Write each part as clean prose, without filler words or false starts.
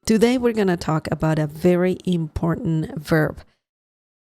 Today we're going to talk about a very important verb.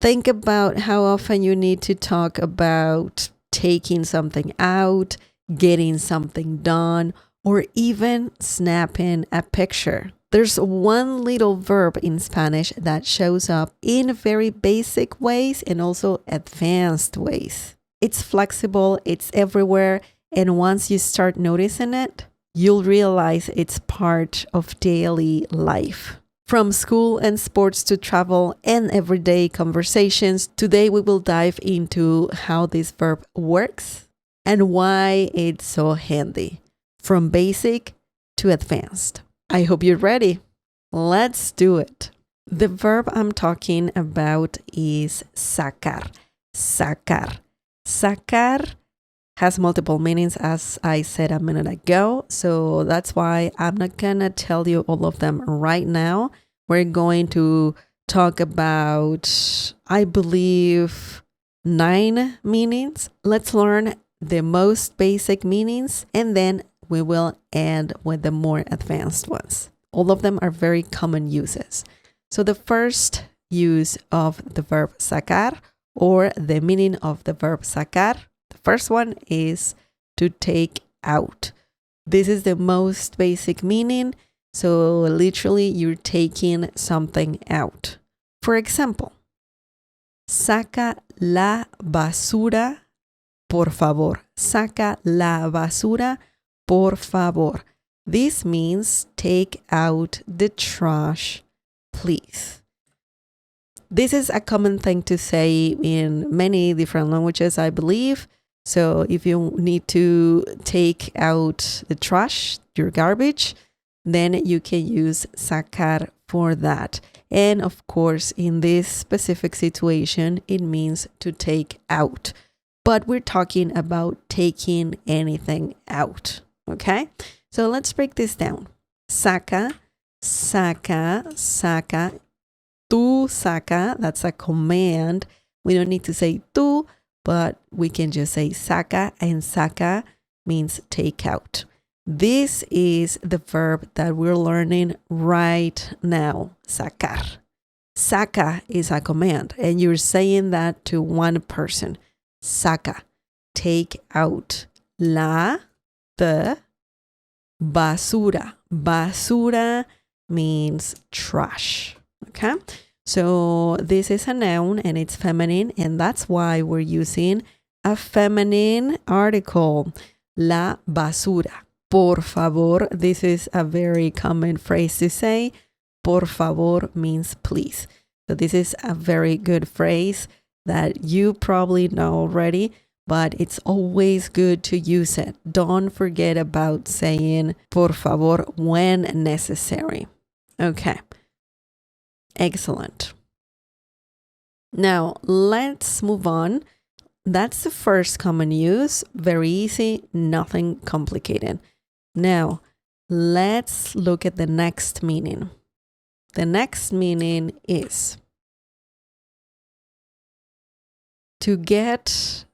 Think about how often you need to talk about taking something out, getting something done, or even snapping a picture. There's one little verb in Spanish that shows up in very basic ways and also advanced ways. It's flexible, it's everywhere, and once you start noticing it, you'll realize it's part of daily life. From school and sports to travel and everyday conversations, today we will dive into how this verb works and why it's so handy, from basic to advanced. I hope you're ready. Let's do it. The verb I'm talking about is sacar. Sacar. Sacar has multiple meanings, as I said a minute ago. So that's why I'm not gonna tell you all of them right now. We're going to talk about, I believe, 9 meanings. Let's learn the most basic meanings, and then we will end with the more advanced ones. All of them are very common uses. So the first use of the verb sacar, or the meaning of the verb sacar, the first one is to take out. This is the most basic meaning. So literally, you're taking something out. For example, saca la basura, por favor. Saca la basura, por favor. This means take out the trash, please. This is a common thing to say in many different languages, I believe. So if you need to take out the trash, your garbage, then you can use sacar for that. And of course, in this specific situation, it means to take out. But we're talking about taking anything out, okay? So let's break this down. Saca, saca, saca. Tu saca, that's a command. We don't need to say tu, but we can just say saca, and saca means take out. This is the verb that we're learning right now, sacar. Saca is a command, and you're saying that to one person. Saca, take out. The basura. Basura means trash. Okay, so this is a noun and it's feminine, and that's why we're using a feminine article. La basura. Por favor. This is a very common phrase to say. Por favor means please. So this is a very good phrase that you probably know already, but it's always good to use it. Don't forget about saying por favor when necessary. Okay. Excellent. Now, let's move on. That's the first common use. Very easy, nothing complicated. Now, let's look at the next meaning. The next meaning is to get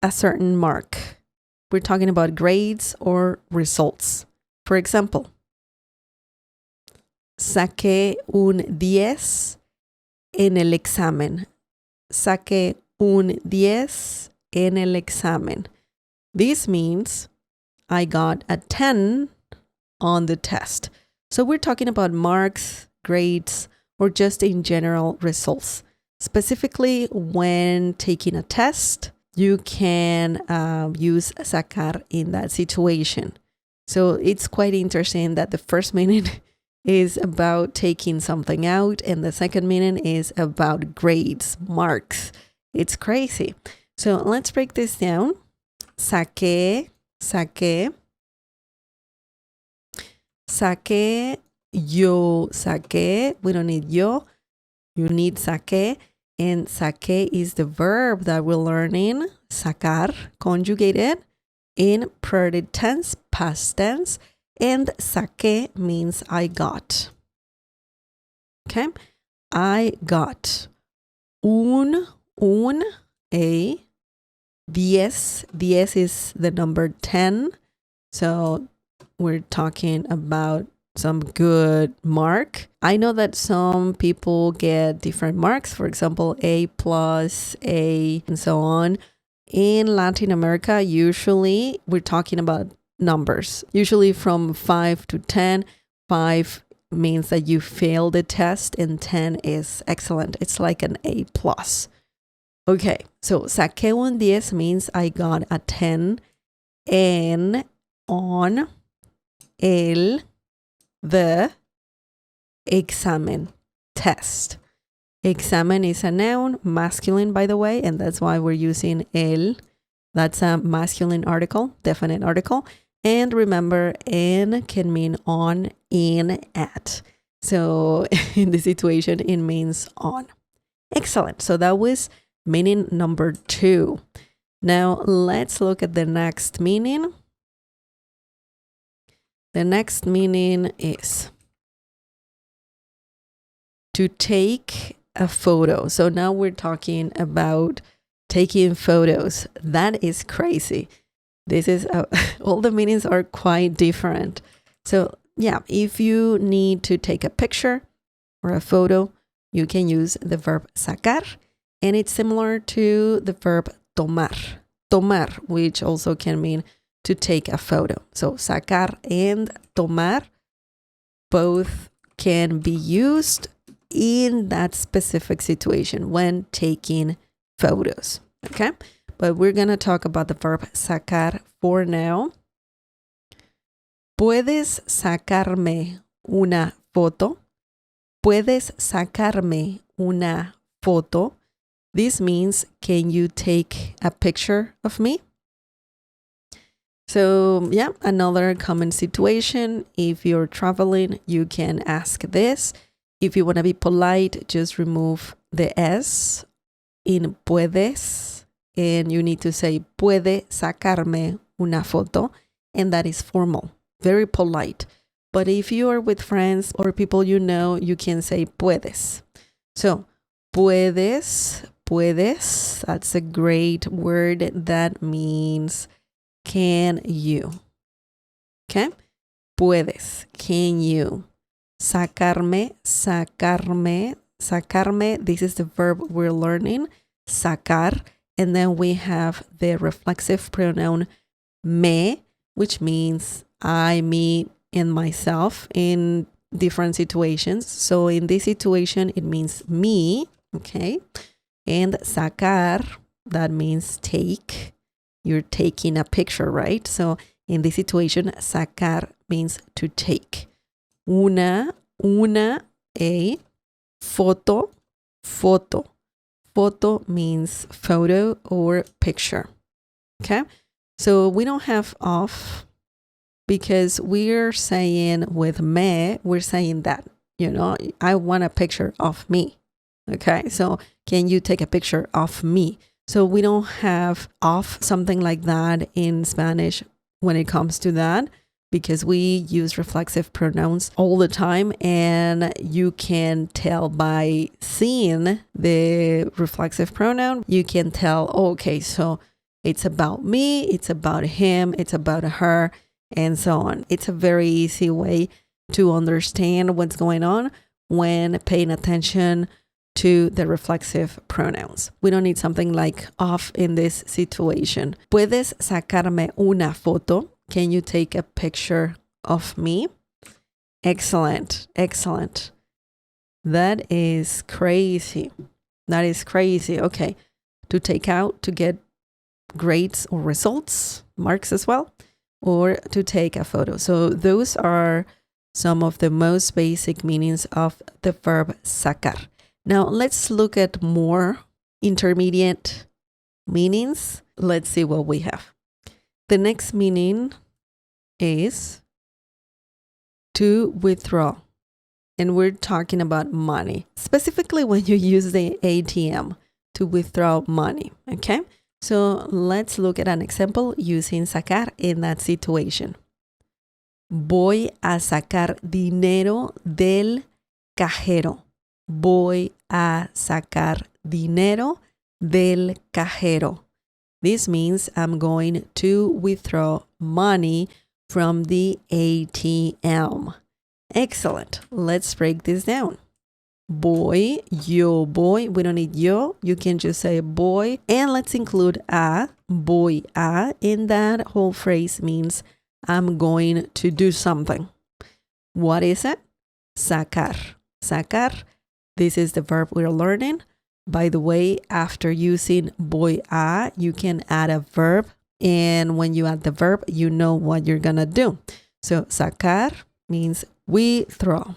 a certain mark. We're talking about grades or results. For example, saqué un 10 en el examen. Saqué un 10 en el examen. This means I got a 10 on the test. So we're talking about marks, grades, or just in general results. Specifically, when taking a test, you can use sacar in that situation. So it's quite interesting that the first meaning is about taking something out, and the second meaning is about grades, marks. It's crazy. So let's break this down. Saqué, saqué. Saqué, yo saqué. We don't need yo. You need saqué. And saqué is the verb that we're learning. Sacar, conjugated in present tense, past tense. And saqué means I got. Okay? I got a 10. 10 is the number 10. So we're talking about some good mark. I know that some people get different marks, for example, A plus, A, and so on. In Latin America, usually we're talking about numbers, usually from 5 to 10. 5 means that you failed the test and 10 is excellent. It's like an A plus. Okay, so saqué un 10 means I got a 10 on the examen, test. Examen is a noun, masculine, by the way, and that's why we're using el. That's a masculine article, definite article. And remember, en can mean on, in, at. So in this situation, it means on. Excellent. So that was meaning number 2. Now let's look at the next meaning. The next meaning is to take a photo. So now we're talking about taking photos. That is crazy. This is all the meanings are quite different. So yeah, if you need to take a picture or a photo, you can use the verb sacar, and it's similar to the verb tomar. Tomar, which also can mean to take a photo. So sacar and tomar both can be used in that specific situation when taking photos. Okay, but we're going to talk about the verb sacar for now. ¿Puedes sacarme una foto? ¿Puedes sacarme una foto? This means, can you take a picture of me? So yeah, another common situation. If you're traveling, you can ask this. If you want to be polite, just remove the S in puedes, and you need to say puede sacarme una foto, and that is formal, very polite. But if you are with friends or people you know, you can say puedes. So puedes, that's a great word that means can you. Okay? Puedes, can you. Sacarme, this is the verb we're learning, sacar. And then we have the reflexive pronoun me, which means I, me, and myself in different situations. So in this situation, it means me, okay? And sacar, that means take. You're taking a picture, right? So in this situation, sacar means to take. Una, a foto. Foto means photo or picture. Okay? So we don't have of because we're saying with me, we're saying that, I want a picture of me. Okay? So can you take a picture of me? So we don't have of something like that in Spanish when it comes to that, because we use reflexive pronouns all the time, and you can tell by seeing the reflexive pronoun, you can tell, okay, so it's about me, it's about him, it's about her, and so on. It's a very easy way to understand what's going on when paying attention to the reflexive pronouns. We don't need something like of in this situation. ¿Puedes sacarme una foto? Can you take a picture of me? Excellent. That is crazy. Okay. To take out, to get grades or results, marks as well, or to take a photo. So those are some of the most basic meanings of the verb sacar. Now let's look at more intermediate meanings. Let's see what we have. The next meaning is to withdraw. And we're talking about money, specifically when you use the ATM to withdraw money. Okay? So let's look at an example using sacar in that situation. Voy a sacar dinero del cajero. Voy a sacar dinero del cajero. This means I'm going to withdraw money from the ATM. Excellent. Let's break this down. Voy, yo voy. We don't need yo. You can just say voy. And let's include a, voy a. And that whole phrase means I'm going to do something. What is it? Sacar. Sacar. This is the verb we're learning. By the way, after using voy a, you can add a verb. And when you add the verb, you know what you're going to do. So sacar means we throw.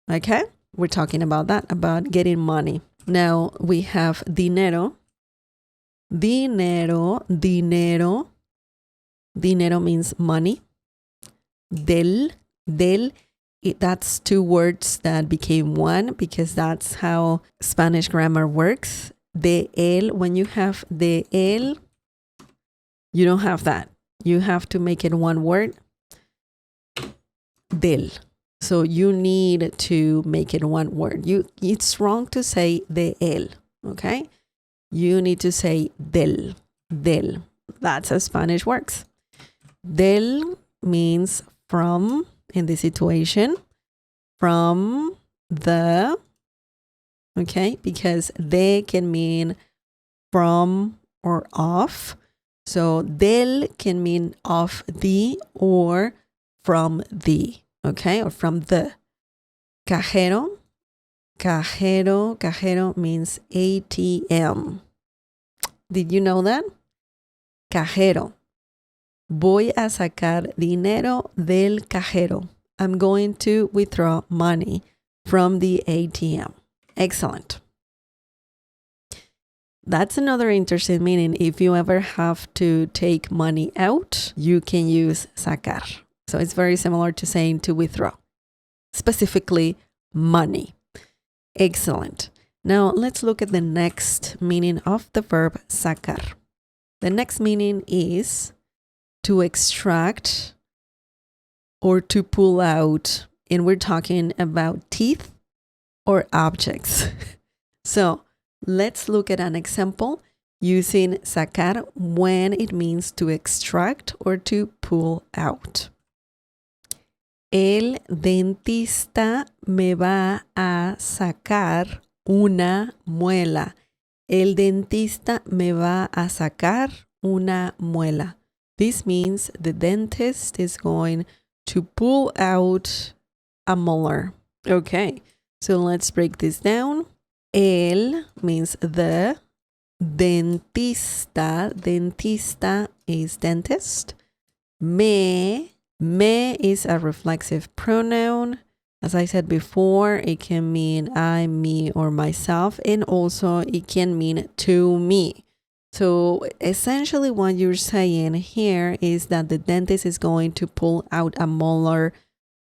Okay? We're talking about that, about getting money. Now we have dinero. Dinero, dinero. Dinero means money. Del, that's two words that became one because that's how Spanish grammar works. De él, when you have de él, you don't have that. You have to make it one word. Del. So you need to make it one word. It's wrong to say de él, okay? You need to say del. Del. That's how Spanish works. Del means from, in this situation, from the, okay? Because de can mean from or of. So del can mean of the or from the. Okay, or from the. Cajero. Cajero means ATM. Did you know that? Cajero. Voy a sacar dinero del cajero. I'm going to withdraw money from the ATM. Excellent. That's another interesting meaning. If you ever have to take money out, you can use sacar. So it's very similar to saying to withdraw, specifically money. Excellent. Now let's look at the next meaning of the verb sacar. The next meaning is to extract or to pull out. And we're talking about teeth or objects. So let's look at an example using sacar when it means to extract or to pull out. El dentista me va a sacar una muela. El dentista me va a sacar una muela. This means the dentist is going to pull out a molar. Okay, so let's break this down. El means the. Dentista. Dentista is dentist. Me is a reflexive pronoun. As I said before, it can mean I, me, or myself, and also it can mean to me. So essentially what you're saying here is that the dentist is going to pull out a molar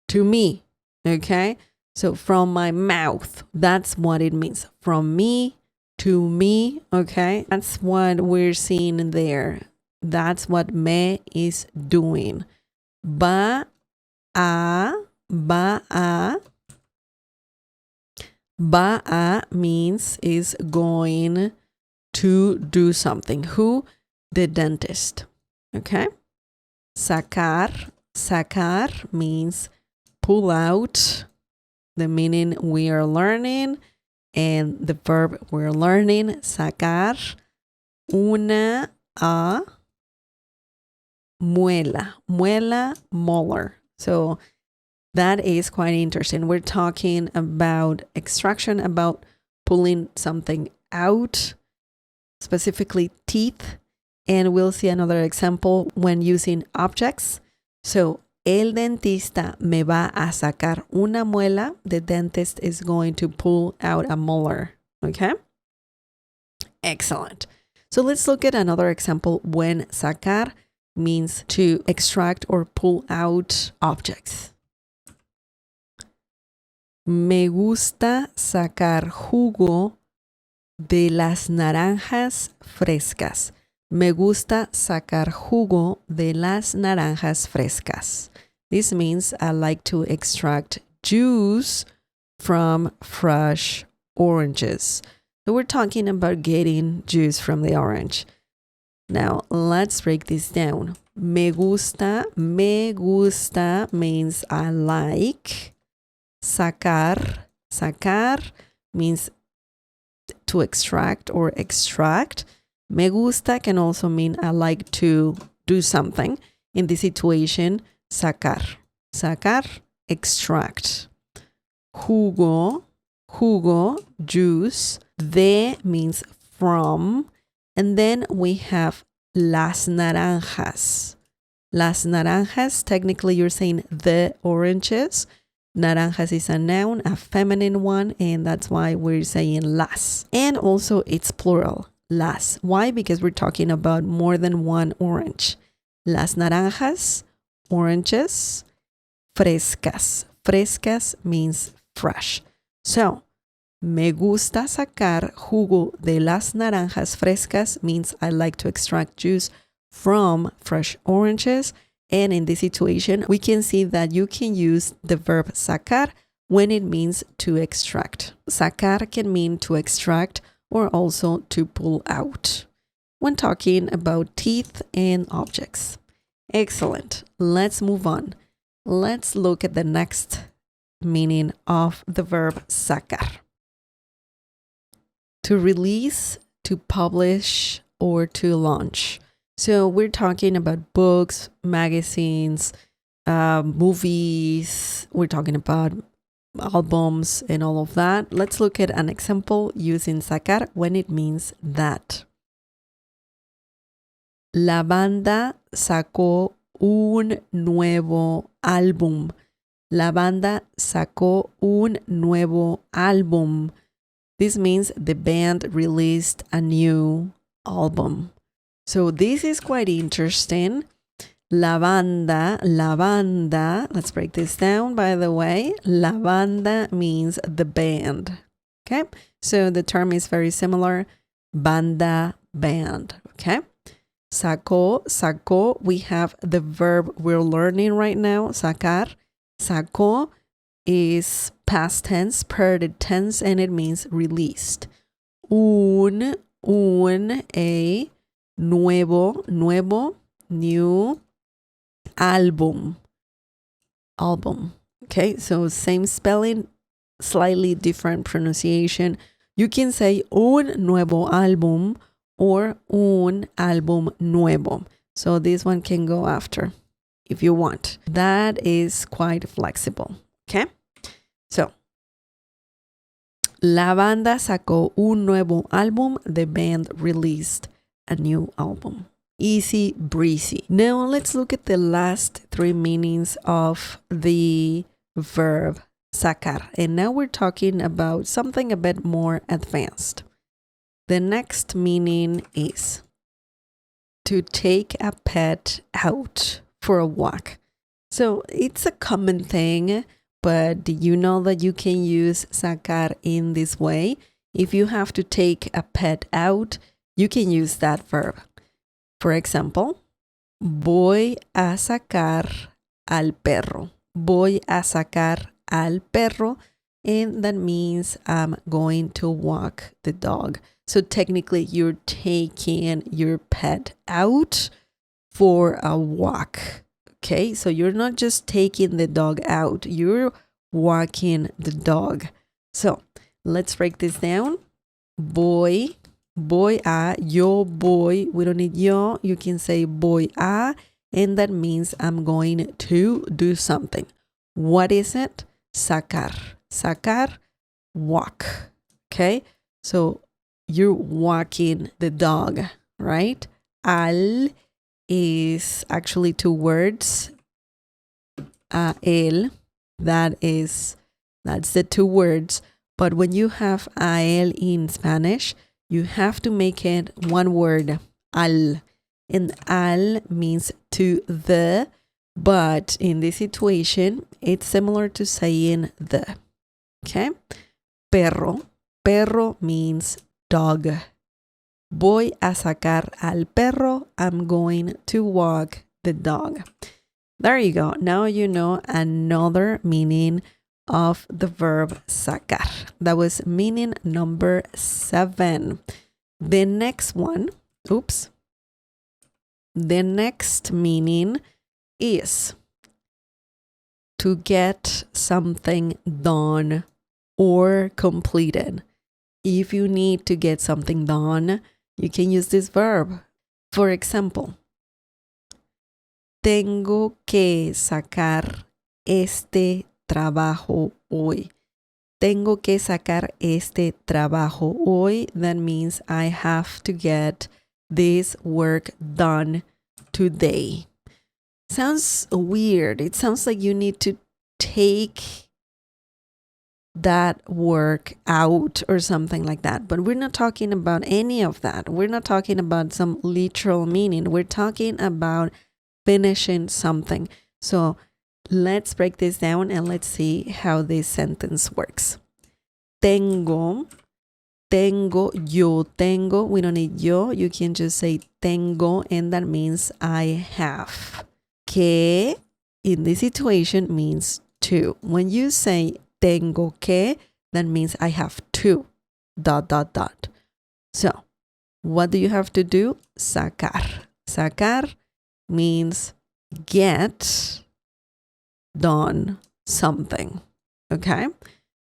to me, okay? So from my mouth, that's what it means. From me to me, okay? That's what we're seeing there. That's what me is doing. Va a means is going to do something. Who? The dentist. Okay? Sacar means pull out. The meaning we are learning and the verb we're learning. Sacar una muela. Muela, molar. So that is quite interesting. We're talking about extraction, about pulling something out, specifically teeth. And we'll see another example when using objects. So, el dentista me va a sacar una muela. The dentist is going to pull out a molar. Okay? Excellent. So let's look at another example when sacar means to extract or pull out objects. Me gusta sacar jugo de las naranjas frescas. Me gusta sacar jugo de las naranjas frescas. This means I like to extract juice from fresh oranges. So we're talking about getting juice from the orange. Now, let's break this down. Me gusta means I like. sacar. Sacar means to extract or extract. Me gusta can also mean I like to do something. In this situation, sacar. Sacar, extract. Jugo, jugo, juice. De means from. And then we have las naranjas. Las naranjas, technically you're saying the oranges. Naranjas is a noun, a feminine one, and that's why we're saying las. And also it's plural, las. Why? Because we're talking about more than one orange. Las naranjas, oranges, frescas. Frescas means fresh. So, me gusta sacar jugo de las naranjas frescas means I like to extract juice from fresh oranges. And in this situation, we can see that you can use the verb sacar when it means to extract. Sacar can mean to extract or also to pull out when talking about teeth and objects. Excellent. Let's move on. Let's look at the next meaning of the verb sacar. To release, to publish, or to launch. So we're talking about books, magazines, movies. We're talking about albums and all of that. Let's look at an example using sacar when it means that. La banda sacó un nuevo álbum. La banda sacó un nuevo álbum. This means the band released a new album. So this is quite interesting. La banda, let's break this down by the way. La banda means the band. Okay, so the term is very similar. Banda, band. Okay, sacó, we have the verb we're learning right now, sacar. Sacó is past tense, paired tense, and it means released. A nuevo, new album. Okay, so same spelling, slightly different pronunciation. You can say un nuevo álbum or un álbum nuevo. So this one can go after if you want. That is quite flexible. Okay, so la banda sacó un nuevo álbum. The band released a new album. Easy breezy. Now let's look at the last three meanings of the verb sacar. And now we're talking about something a bit more advanced. The next meaning is to take a pet out for a walk. So it's a common thing, but do you know that you can use sacar in this way? If you have to take a pet out, you can use that verb. For example, voy a sacar al perro. Voy a sacar al perro. And that means I'm going to walk the dog. So technically, you're taking your pet out for a walk. Okay, so you're not just taking the dog out, you're walking the dog. So let's break this down. Voy a, yo voy, we don't need yo, you can say voy a, and that means I'm going to do something. What is it? Sacar. Sacar, walk. Okay, so you're walking the dog, right? Al is actually two words. El, that's the two words. But when you have a él in Spanish, you have to make it one word, al. And al means to the, but in this situation, it's similar to saying the. Okay? Perro. Perro means dog. Voy a sacar al perro. I'm going to walk the dog. There you go. Now you know another meaning of the verb sacar. That was meaning number 7. The next one, the next meaning is to get something done or completed. If you need to get something done, you can use this verb. For example, tengo que sacar este trabajo hoy. Tengo que sacar este trabajo hoy. That means I have to get this work done today. Sounds weird. It sounds like you need to take that work out or something like that. But we're not talking about any of that. We're not talking about some literal meaning. We're talking about finishing something. So let's break this down and let's see how this sentence works. Tengo, yo tengo. We don't need yo. You can just say tengo, and that means I have. Que in this situation means to. When you say tengo que, that means I have to. ... So, what do you have to do? Sacar. Sacar means get done something. Okay?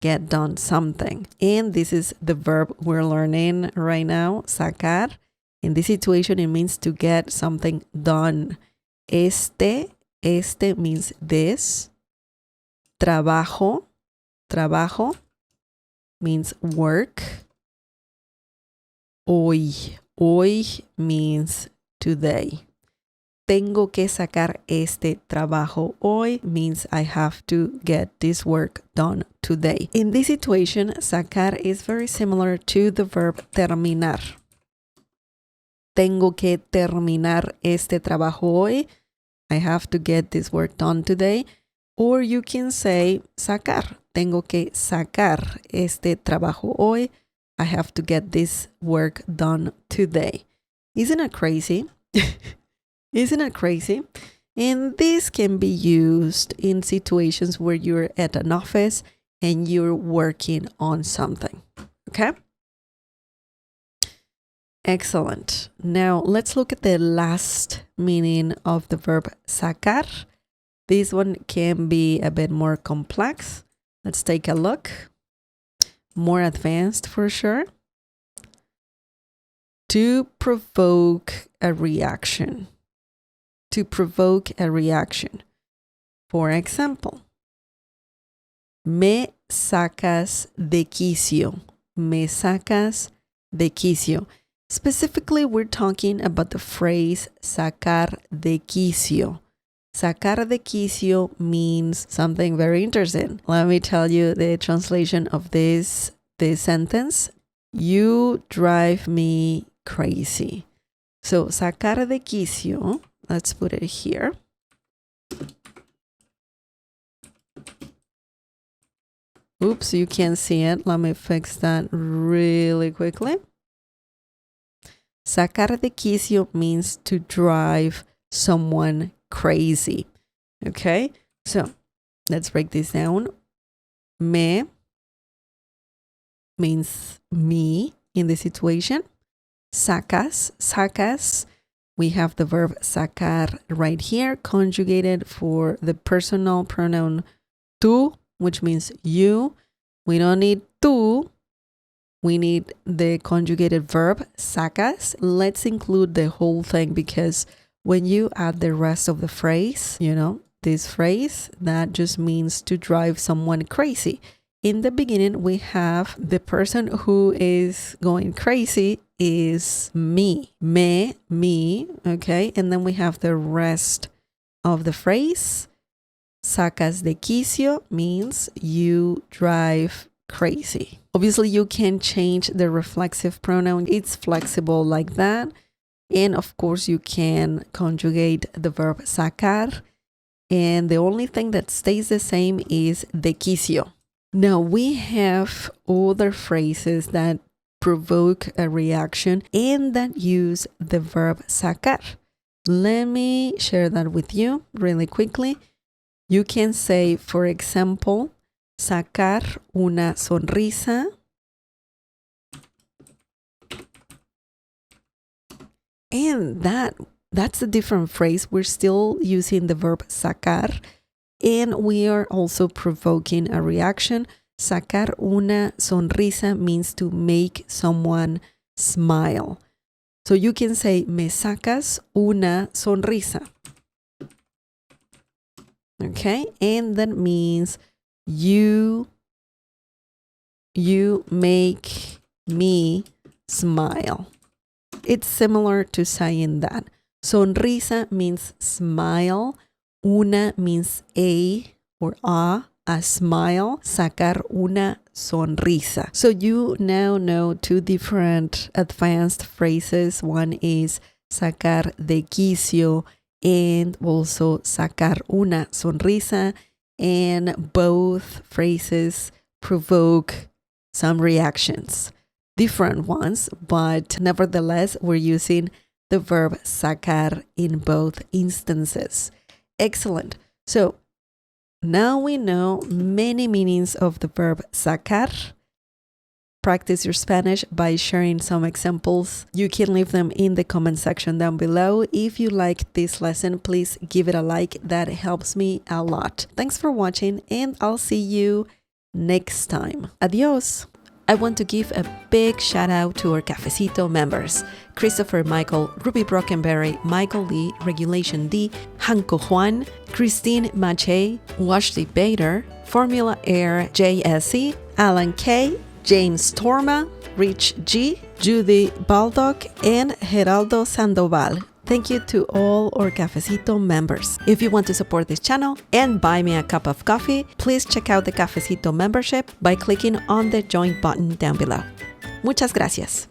Get done something. And this is the verb we're learning right now, sacar. In this situation, it means to get something done. Este means this. Trabajo means work. Hoy means today. Tengo que sacar este trabajo hoy means I have to get this work done today. In this situation, sacar is very similar to the verb terminar. Tengo que terminar este trabajo hoy. I have to get this work done today. Or you can say sacar. Tengo que sacar este trabajo hoy. I have to get this work done today. Isn't it crazy? Isn't it crazy? And this can be used in situations where you're at an office and you're working on something. Okay? Excellent. Now let's look at the last meaning of the verb sacar. This one can be a bit more complex. Let's take a look. More advanced for sure. To provoke a reaction. To provoke a reaction. For example, me sacas de quicio. Me sacas de quicio. Specifically, we're talking about the phrase sacar de quicio. Sacar de quicio means something very interesting. Let me tell you the translation of this sentence. You drive me crazy. So, sacar de quicio, let's put it here. Oops, you can't see it. Let me fix that really quickly. Sacar de quicio means to drive someone crazy. Okay, so let's break this down. Me means me in the situation. Sacas. We have the verb sacar right here, conjugated for the personal pronoun tú, which means you. We don't need tú. We need the conjugated verb sacas. Let's include the whole thing because when you add the rest of the phrase, this phrase, that just means to drive someone crazy. In the beginning, we have the person who is going crazy is me. Me, okay? And then we have the rest of the phrase. Sacas de quicio means you drive crazy. Obviously, you can change the reflexive pronoun. It's flexible like that. And of course, you can conjugate the verb sacar. And the only thing that stays the same is de quicio. Now, we have other phrases that provoke a reaction and that use the verb sacar. Let me share that with you really quickly. You can say, for example, sacar una sonrisa. And that's a different phrase. We're still using the verb sacar. and we are also provoking a reaction. Sacar una sonrisa means to make someone smile. So you can say, me sacas una sonrisa. Okay, and that means you make me smile. It's similar to saying that. Sonrisa means smile. Una means a or a smile. Sacar una sonrisa. So you now know two different advanced phrases. One is sacar de quicio and also sacar una sonrisa. And both phrases provoke some reactions. Different ones, but nevertheless, we're using the verb sacar in both instances. Excellent. So now we know many meanings of the verb sacar. Practice your Spanish by sharing some examples. You can leave them in the comment section down below. If you liked this lesson, please give it a like. That helps me a lot. Thanks for watching, and I'll see you next time. Adios. I want to give a big shout out to our Cafecito members: Christopher Michael, Ruby Brockenberry, Michael Lee, Regulation D, Hanko Juan, Christine Mache, Washley Bader, Formula Air JSE, Alan K, James Torma, Rich G, Judy Baldock, and Geraldo Sandoval. Thank you to all our Cafecito members. If you want to support this channel and buy me a cup of coffee, please check out the Cafecito membership by clicking on the join button down below. Muchas gracias.